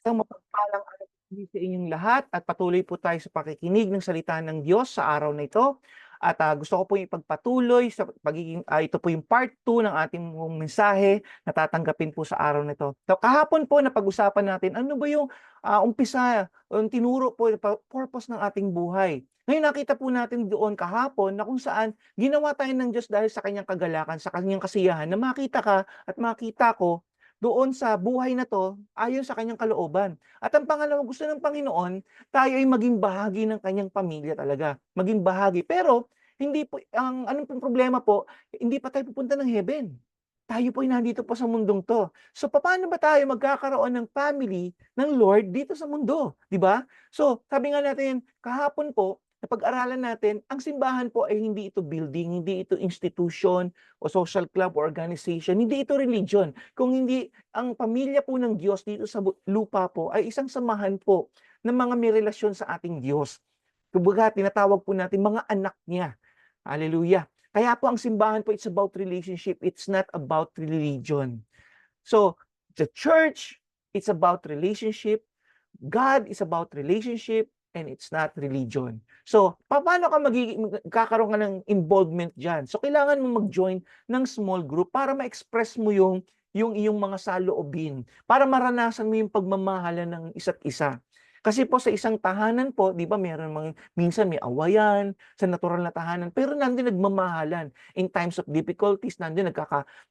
Isang mapagpalang araw po sa inyong lahat at patuloy po tayo sa pakikinig ng salita ng Diyos sa araw na ito. At gusto ko po ipagpatuloy sa pagiging, ito po yung part 2 ng ating mensahe na tatanggapin po sa araw na ito. So, kahapon po napag-usapan natin ano ba yung umpisa, yung tinuro po, purpose ng ating buhay. Ngayon nakita po natin doon kahapon na kung saan ginawa tayo ng Diyos dahil sa kanyang kagalakan, sa kanyang kasiyahan, na makita ka at makita ko doon sa buhay na 'to ayon sa kanyang kalooban. At ang pangalawa, gusto ng Panginoon tayo ay maging bahagi ng kanyang pamilya talaga, maging bahagi. Pero hindi po anong pong problema po, hindi pa tayo pupunta ng heaven. Tayo po ay nandito pa sa mundong 'to. So papaano ba tayo magkakaroon ng family ng Lord dito sa mundo, 'di ba? So sabi nga natin kahapon po, napag-aralan natin, ang simbahan po ay hindi ito building, hindi ito institution o social club or organization, hindi ito religion. Kung hindi, ang pamilya po ng Diyos dito sa lupa po ay isang samahan po ng mga may relasyon sa ating Diyos. Kumbaga, tinatawag po natin mga anak niya. Hallelujah. Kaya po ang simbahan po, it's about relationship. It's not about religion. So, the church, it's about relationship. God is about relationship and it's not religion. So, paano ka magkakaroon ka ng involvement diyan? So, kailangan mo mag-join ng small group para ma-express mo yung iyong mga saloobin, para maranasan mo yung pagmamahalan ng isa't isa. Kasi po sa isang tahanan po, 'di ba, meron mga minsan may awayan sa natural na tahanan, pero nando'n nagmamahalan. In times of difficulties, nando'n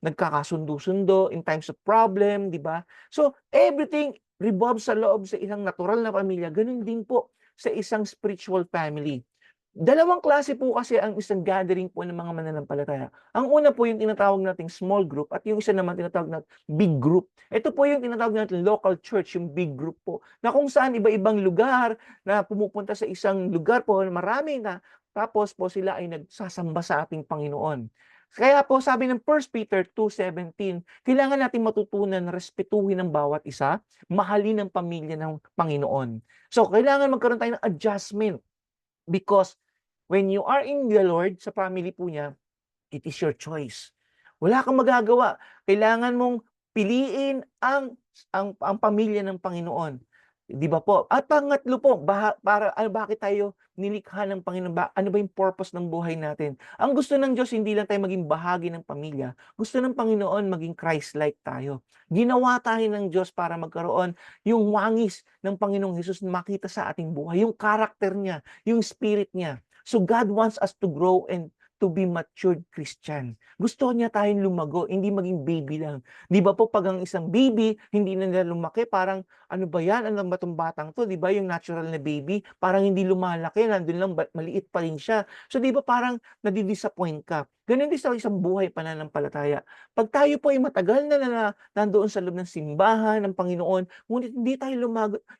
nagkakasundo-sundo, in times of problem, 'di ba? So, everything revolves sa loob sa isang natural na pamilya, gano'n din po sa isang spiritual family. Dalawang klase po kasi ang isang gathering po ng mga mananampalataya. Ang una po yung tinatawag nating small group at yung isa naman tinatawag nating big group. Ito po yung tinatawag natin local church, yung big group po, na kung saan iba-ibang lugar na pumupunta sa isang lugar po, marami na, tapos po sila ay nagsasamba sa ating Panginoon. Kaya po sabi ng 1 Peter 2:17, kailangan nating matutunan na respetuhin ang bawat isa, mahalin ang pamilya ng Panginoon. So kailangan magkaroon tayo ng adjustment because when you are in the Lord, sa family po niya, it is your choice. Wala kang magagawa. Kailangan mong piliin ang pamilya ng Panginoon. 'Di ba po? At pangatlo po, bakit tayo nilikha ng Panginoon? Ano ba yung purpose ng buhay natin? Ang gusto ng Diyos, hindi lang tayo maging bahagi ng pamilya. Gusto ng Panginoon maging Christ-like tayo. Ginawa tayo ng Diyos para magkaroon yung wangis ng Panginoong Hesus na makita sa ating buhay, yung character niya, yung spirit niya. So God wants us to grow and to be matured Christian. Gusto niya tayong lumago, hindi maging baby lang. 'Di ba po 'pag ang isang baby, hindi na nila lumaki, parang ano ba 'yan, ano ba 'tong batang 'to, 'di ba yung natural na baby, parang hindi lumalaki, nandun lang maliit pa rin siya. So 'di ba parang nadi-disappoint ka. Gano'n din sa isang buhay pananampalataya. 'Pag tayo po ay matagal na nandoon sa loob ng simbahan ng Panginoon, ngunit hindi tayo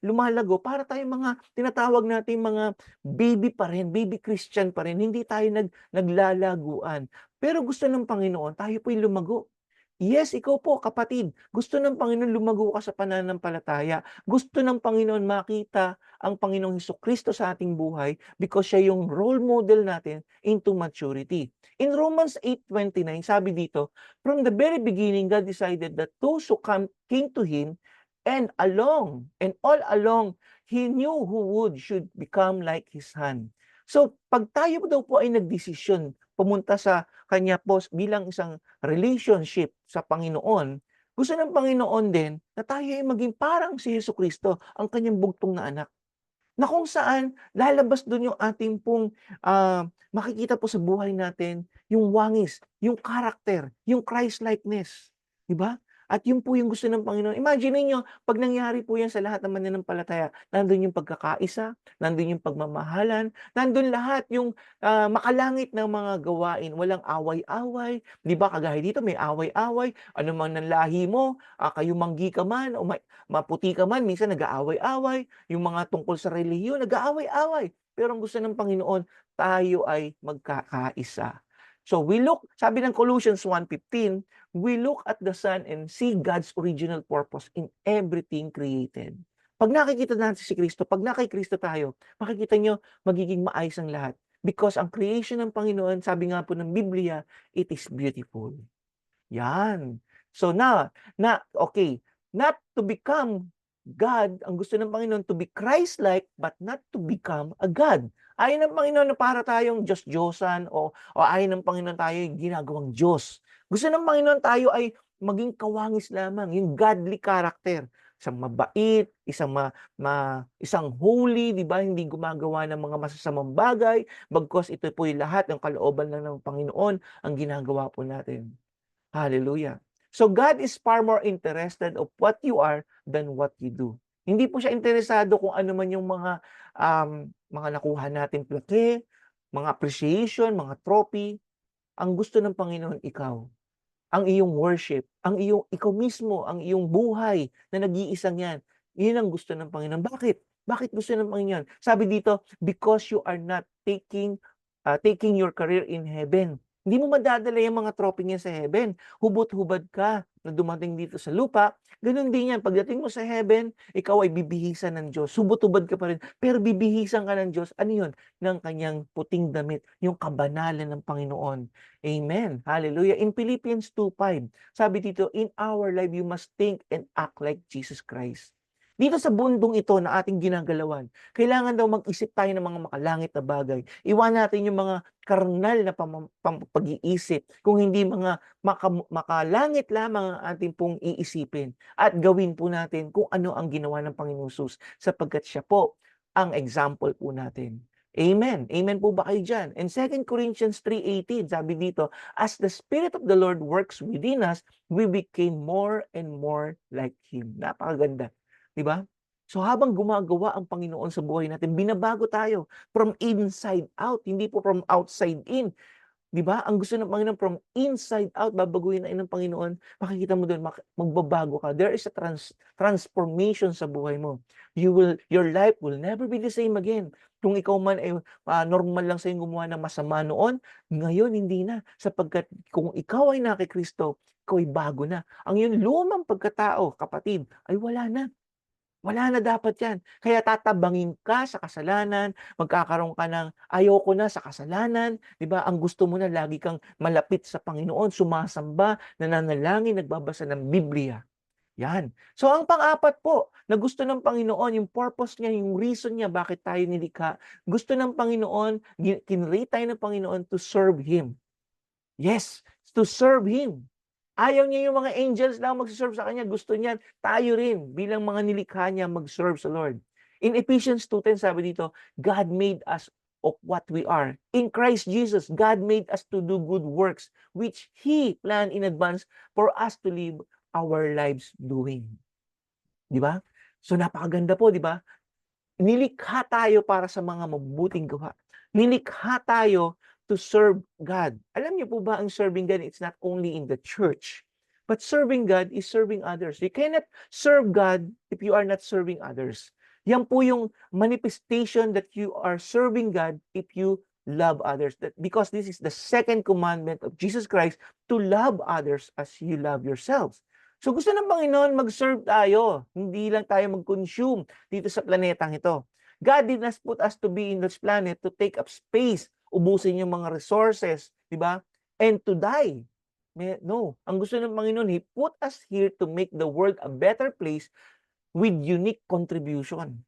lumalago, para tayong mga tinatawag nating mga baby pa rin, baby Christian pa rin, hindi tayo naglalaguan. Pero gusto ng Panginoon tayo po'y lumago. Yes, ikaw po kapatid, gusto ng Panginoon lumago ka sa pananampalataya. Gusto ng Panginoon makita ang Panginoong Hesukristo sa ating buhay because siya yung role model natin into maturity. In Romans 8:29, sabi dito, "From the very beginning, God decided that those who came to Him and all along, He knew who should become like His Son." So, 'pag tayo daw po ay nagdesisyon pumunta sa Kanya po bilang isang relationship sa Panginoon, gusto ng Panginoon din na tayo ay maging parang si Hesukristo, ang Kanyang bugtong na anak. Na kung saan lalabas dun yung ating pong, makikita po sa buhay natin yung wangis, yung character, yung Christ-likeness, 'di ba? At yun po yung gusto ng Panginoon. Imagine ninyo 'pag nangyari po yan sa lahat ng mananampalataya, nandun yung pagkakaisa, nandun yung pagmamahalan, nandun lahat yung, makalangit na mga gawain, walang away-away, 'di ba? Kagaya dito may away-away, ano man ng lahi mo, kayumanggi ka man o maputi ka man, minsan nag-aaway-away, yung mga tungkol sa relihiyon, nag-aaway-away. Pero ang gusto ng Panginoon, tayo ay magkakaisa. So sabi ng Colossians 1:15, we look at the Son and see God's original purpose in everything created. 'Pag nakikita natin si Kristo, 'pag na kay Kristo tayo, makikita niyo magiging maayos ang lahat. Because ang creation ng Panginoon, sabi nga po ng Biblia, it is beautiful. Yan. So okay, not to become God, ang gusto ng Panginoon, to be Christ-like, but not to become a God. Ayaw ng Panginoon na para tayong Diyos-Diyosan o ayaw ng Panginoon tayo yung ginagawang Diyos. Gusto ng Panginoon tayo ay maging kawangis lamang, yung godly character. Isang mabait, isang holy, di ba? Hindi gumagawa ng mga masasamang bagay, bagkus ito po yung lahat ng kalooban lang ng Panginoon ang ginagawa po natin. Hallelujah. So God is far more interested of what you are than what you do. Hindi po siya interesado kung ano man yung mga nakuha natin plaque, mga appreciation, mga trophy. Ang gusto ng Panginoon, ikaw. Ang iyong worship, ikaw mismo, ang iyong buhay na nag-iisang yan. Yun ang gusto ng Panginoon. Bakit? Bakit gusto ng Panginoon? Sabi dito, because you are not taking your career in heaven. Hindi mo madadala yung mga trophy niya sa heaven. Hubot-hubad ka na dumating dito sa lupa. Ganun din yan. Pagdating mo sa heaven, ikaw ay bibihisan ng Diyos. Hubot-hubad ka pa rin. Pero bibihisan ka ng Diyos. Ano yun? Ng kanyang puting damit. Yung kabanalan ng Panginoon. Amen. Hallelujah. In Philippians 2:5, sabi dito, in our life, you must think and act like Jesus Christ. Dito sa bundong ito na ating ginagalawan, kailangan daw mag-isip tayo ng mga makalangit na bagay. Iwan natin yung mga karnal na pag-iisip, kung hindi mga makalangit lamang ang ating pong iisipin. At gawin po natin kung ano ang ginawa ng Panginoon Jesus, sapagkat siya po ang example po natin. Amen. Amen po ba kayo dyan? And 2 Corinthians 3:18, sabi dito, as the Spirit of the Lord works within us, we became more and more like Him. Napakaganda. Diba? So habang gumagawa ang Panginoon sa buhay natin, binabago tayo from inside out, hindi po from outside in. Diba? Ang gusto ng Panginoon from inside out, babaguhin na ng Panginoon, makikita mo doon, magbabago ka. There is a transformation sa buhay mo. Your life will never be the same again. Kung ikaw man ay normal lang sa iyong gumawa ng masama noon, ngayon hindi na. Sapagkat kung ikaw ay nakikristo, ikaw ay bago na. Ang iyong lumang pagkatao, kapatid, ay wala na. Wala na dapat yan. Kaya tatabangin ka sa kasalanan, magkakaroon ka ng ayoko na sa kasalanan, di ba? Ang gusto mo na lagi kang malapit sa Panginoon, sumasamba, nananalangin, nagbabasa ng Biblia. Yan. So ang pang-apat po, na gusto ng Panginoon, yung purpose niya, yung reason niya bakit tayo nilikha, gusto ng Panginoon, kinrate tayo ng Panginoon to serve Him. Yes, to serve Him. Ayaw niya yung mga angels lang mag-serve sa kanya. Gusto niya, tayo rin, bilang mga nilikha niya, mag-serve sa Lord. In Ephesians 2:10, sabi dito, God made us of what we are. In Christ Jesus, God made us to do good works, which He planned in advance for us to live our lives doing. Di ba? So napakaganda po, di ba? Nilikha tayo para sa mga mabuting gawa. Nilikha tayo to serve God. Alam niyo po ba, ang serving God, it's not only in the church, but serving God is serving others. You cannot serve God if you are not serving others. Yan po yung manifestation that you are serving God if you love others. Because this is the second commandment of Jesus Christ, to love others as you love yourselves. So gusto ng Panginoon mag-serve tayo, hindi lang tayo mag-consume dito sa planetang ito. God did not put us to be in this planet to take up space, ubusin yung mga resources, di ba? And to die. No. Ang gusto ng Panginoon, He put us here to make the world a better place with unique contribution.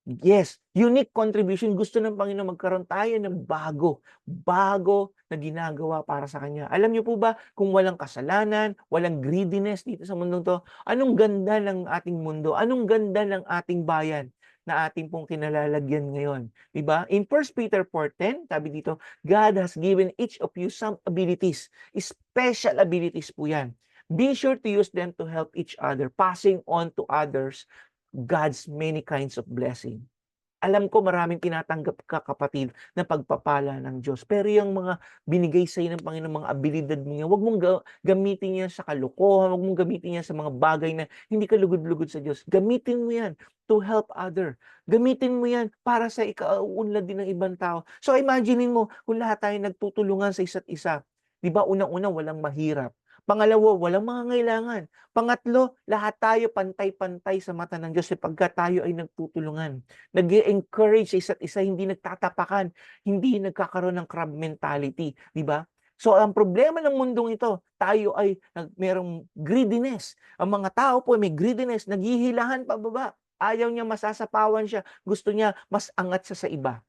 Yes, unique contribution. Gusto ng Panginoon magkaroon tayo ng bago na ginagawa para sa Kanya. Alam niyo po ba, kung walang kasalanan, walang greediness dito sa mundong to, anong ganda ng ating mundo? Anong ganda ng ating bayan na ating pong kinalalagyan ngayon? Diba? In 1 Peter 4:10, sabi dito, God has given each of you some abilities. Special abilities po yan. Be sure to use them to help each other, passing on to others God's many kinds of blessing. Alam ko maraming tinatanggap ka, kapatid, na pagpapala ng Diyos. Pero yung mga binigay sa iyo ng Panginoon, mga abilidad mo yan, huwag mong gamitin yan sa kalokohan, huwag mong gamitin yan sa mga bagay na hindi ka lugod-lugod sa Diyos. Gamitin mo yan to help other. Gamitin mo yan para sa ikauunlad din ng ibang tao. So imaginein mo, kung lahat tayo nagtutulungan sa isa't isa. Di ba, unang-una, walang mahirap. Pangalawa, walang mangangailangan. Pangatlo, lahat tayo pantay-pantay sa mata ng Diyos sapagkat tayo ay nagtutulungan. Nag-encourage sa isa't isa, hindi nagtatapakan, hindi nagkakaroon ng crab mentality, di ba? So ang problema ng mundong ito, tayo ay merong greediness. Ang mga tao po may greediness, naghihilahan pababa. Ayaw niya masasapawan siya, gusto niya mas angat siya sa iba.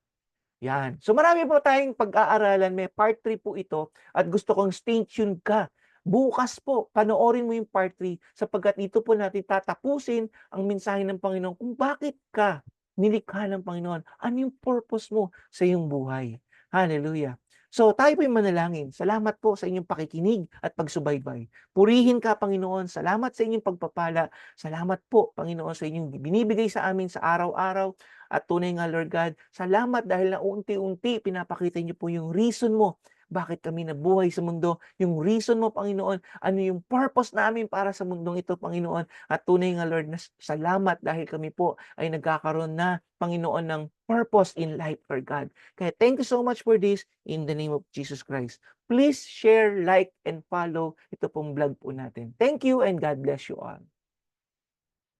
Yan. So marami po tayong pag-aaralan, may part 3 po ito at gusto kong stay tuned ka. Bukas po, panoorin mo yung part 3 sapagkat dito po natin tatapusin ang mensahe ng Panginoon kung bakit ka nilikha ng Panginoon. Ano yung purpose mo sa iyong buhay. Hallelujah. So tayo po yung manalangin. Salamat po sa inyong pakikinig at pagsubaybay. Purihin ka, Panginoon. Salamat sa inyong pagpapala. Salamat po, Panginoon, sa inyong binibigay sa amin sa araw-araw. At tunay nga, Lord God, salamat dahil na unti-unti pinapakita niyo po yung reason mo bakit kami nabuhay sa mundo, yung reason mo, Panginoon, ano yung purpose namin para sa mundong ito, Panginoon. At tunay nga, Lord, na salamat dahil kami po ay nagkakaroon na, Panginoon, ng purpose in life, Lord God. Kaya thank you so much for this in the name of Jesus Christ. Please share, like, and follow ito pong vlog po natin. Thank you and God bless you all.